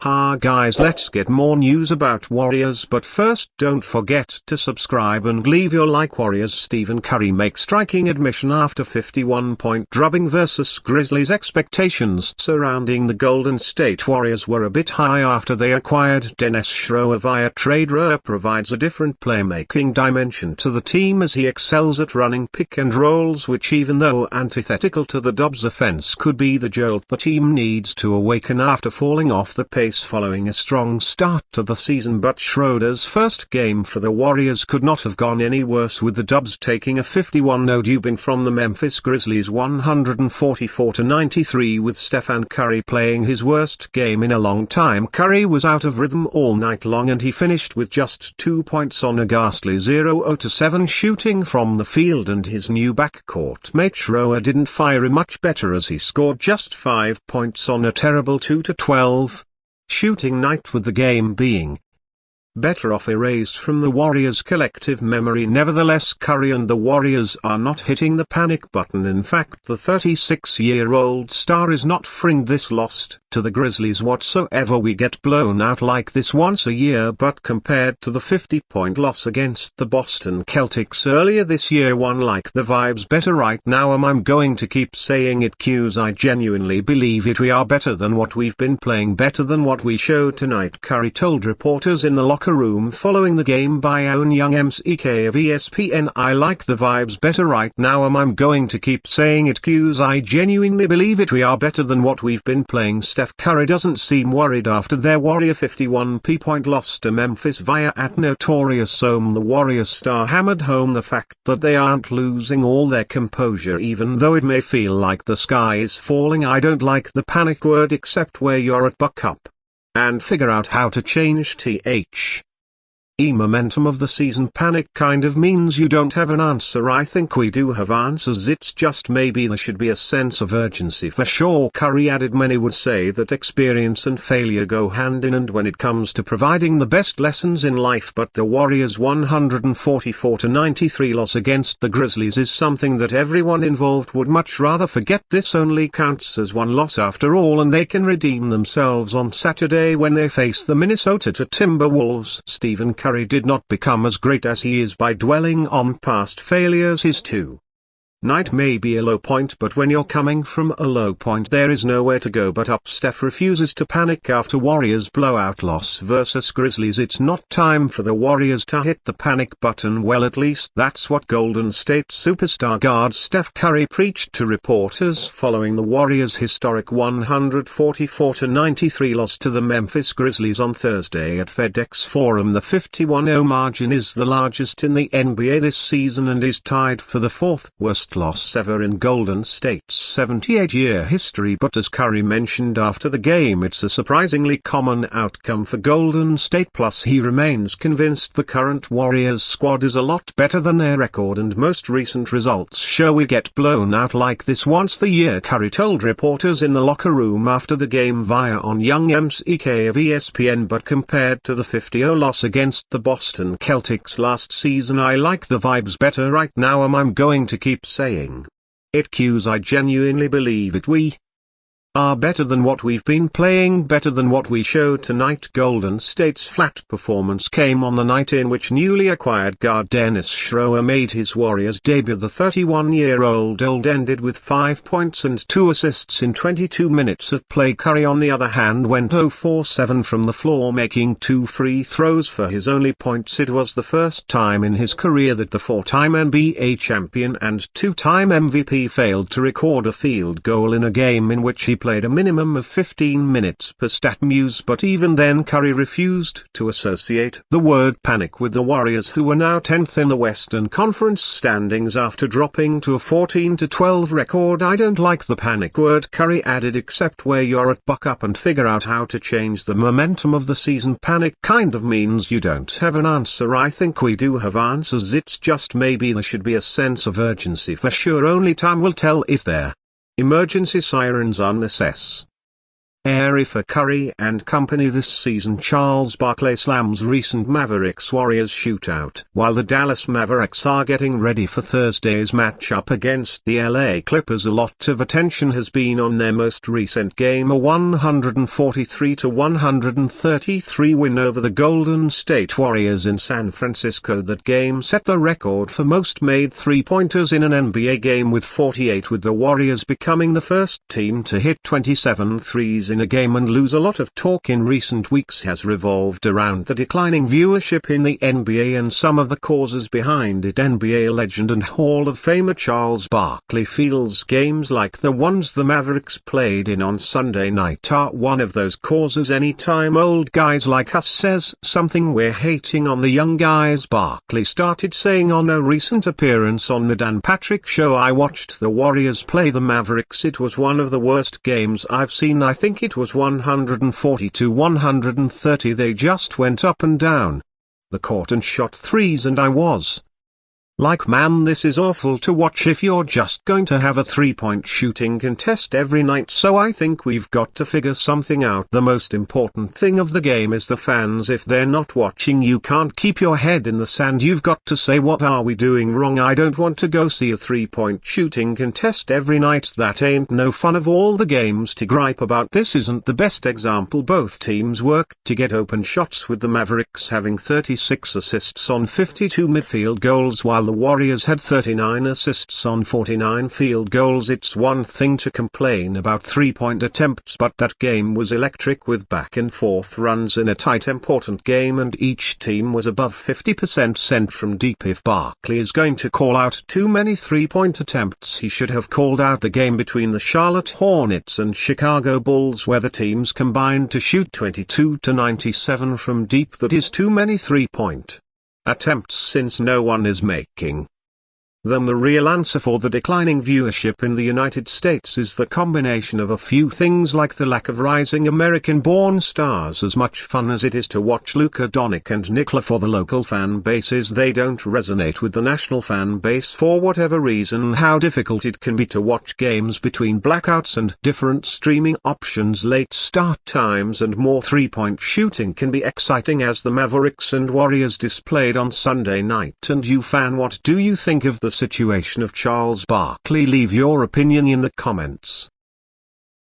Ha guys, let's get more news about Warriors, but first don't forget to subscribe and leave your like. Warriors Stephen Curry makes striking admission after 51-point drubbing versus Grizzlies. Expectations surrounding the Golden State Warriors were a bit high after they acquired Dennis Schroeder via trade. Schroeder provides a different playmaking dimension to the team as he excels at running pick and rolls, which, even though antithetical to the Dubs offense, could be the jolt the team needs to awaken after falling off the pace following a strong start to the season. But Schroeder's first game for the Warriors could not have gone any worse, with the Dubs taking a 51-0 dubbing from the Memphis Grizzlies 144-93, with Stephen Curry playing his worst game in a long time. Curry was out of rhythm all night long and he finished with just 2 points on a ghastly 0-7 shooting from the field, and his new backcourt mate Schroeder didn't fire much better as he scored just 5 points on a terrible 2-12 shooting night, with the game being better off erased from the Warriors' collective memory. Nevertheless, Curry and the Warriors are not hitting the panic button. In fact, the 36-year-old star is not fringed this loss to the Grizzlies whatsoever. We get blown out like this once a year, but compared to the 50-point loss against the Boston Celtics earlier this year, one like the vibes better right now. I'm going to keep saying it, Q's. I genuinely believe it. We are better than what we've been playing, better than what we showed tonight, Curry told reporters in the locker room following the game by Owen Young MCK of ESPN. I like the vibes better right now. I'm going to keep saying it, Q's. I genuinely believe it. We are better than what we've been playing. Steph Curry doesn't seem worried after their Warrior 51-point loss to Memphis via @Notorious_Ome. The Warriors star hammered home the fact that they aren't losing all their composure, even though it may feel like the sky is falling. I don't like the panic word, except where you're at. Buck up and figure out how to change momentum of the season. Panic kind of means you don't have an answer. I think we do have answers, it's just maybe there should be a sense of urgency for sure, Curry added. Many would say that experience and failure go hand in hand when it comes to providing the best lessons in life, but the Warriors' 144-93 loss against the Grizzlies is something that everyone involved would much rather forget. This only counts as one loss after all, and they can redeem themselves on Saturday when they face the Minnesota Timberwolves. Stephen Curry did not become as great as he is by dwelling on past failures. His night may be a low point, but when you're coming from a low point there is nowhere to go but up. Steph refuses to panic after Warriors blowout loss versus Grizzlies. It's not time for the Warriors to hit the panic button. Well, at least that's what Golden State superstar guard Steph Curry preached to reporters following the Warriors' historic 144-93 loss to the Memphis Grizzlies on Thursday at FedEx Forum. The 51-0 margin is the largest in the NBA this season and is tied for the fourth worst loss ever in Golden State's 78-year history. But as Curry mentioned after the game, it's a surprisingly common outcome for Golden State. Plus, he remains convinced the current Warriors squad is a lot better than their record, and most recent results show we get blown out like this once a year, Curry told reporters in the locker room after the game via on Young MCK of ESPN. But compared to the 50-0 loss against the Boston Celtics last season, I like the vibes better right now. I'm going to keep saying it, Q's. I genuinely believe it. We are better than what we've been playing, better than what we showed tonight. Golden State's flat performance came on the night in which newly acquired guard Dennis Schroeder made his Warriors debut. The 31-year-old ended with 5 points and 2 assists in 22 minutes of play. Curry, on the other hand, went 0-for-7 from the floor, making 2 free throws for his only points. It was the first time in his career that the 4-time NBA champion and 2-time MVP failed to record a field goal in a game in which he played a minimum of 15 minutes per StatMuse. But even then, Curry refused to associate the word panic with the Warriors, who were now 10th in the Western Conference standings after dropping to a 14-12 record. I don't like the panic word, Curry added, except where you're at. Buck up and figure out how to change the momentum of the season. Panic kind of means you don't have an answer. I think we do have answers, it's just maybe there should be a sense of urgency for sure. Only time will tell if there emergency sirens are necessary. Airy for Curry and company this season. Charles Barkley slams recent Mavericks-Warriors shootout. While the Dallas Mavericks are getting ready for Thursday's matchup against the LA Clippers, a lot of attention has been on their most recent game, a 143-133 win over the Golden State Warriors in San Francisco. That game set the record for most made three-pointers in an NBA game with 48, with the Warriors becoming the first team to hit 27 threes in a game. And lose. A lot of talk in recent weeks has revolved around the declining viewership in the NBA and some of the causes behind it. NBA legend and Hall of Famer Charles Barkley feels games like the ones the Mavericks played in on Sunday night are one of those causes. Anytime old guys like us says something, we're hating on the young guys, Barkley started saying on a recent appearance on the Dan Patrick Show. I watched the Warriors play the Mavericks. It was one of the worst games I've seen. I think it was 140-130. They just went up and down the court and shot threes, and I was like, man, this is awful to watch if you're just going to have a three-point shooting contest every night. So I think we've got to figure something out. The most important thing of the game is the fans. If they're not watching, you can't keep your head in the sand. You've got to say, what are we doing wrong? I don't want to go see a three-point shooting contest every night. That ain't no fun. Of all the games to gripe about, this isn't the best example. Both teams work to get open shots, with the Mavericks having 36 assists on 52 midfield goals, while the Warriors had 39 assists on 49 field goals. It's one thing to complain about three-point attempts, but that game was electric, with back and forth runs in a tight, important game, and each team was above 50% sent from deep. If Barkley is going to call out too many three-point attempts, he should have called out the game between the Charlotte Hornets and Chicago Bulls, where the teams combined to shoot 22-97 from deep. That is too many three-point attempts, since no one is making them. The real answer for the declining viewership in the United States is the combination of a few things, like the lack of rising American-born stars. As much fun as it is to watch Luka Doncic and Nikola for the local fan bases, they don't resonate with the national fan base for whatever reason. How difficult it can be to watch games between blackouts and different streaming options, late start times and more three-point shooting can be exciting, as the Mavericks and Warriors displayed on Sunday night. And you fan, what do you think of the situation of Charles Barkley? Leave your opinion in the comments.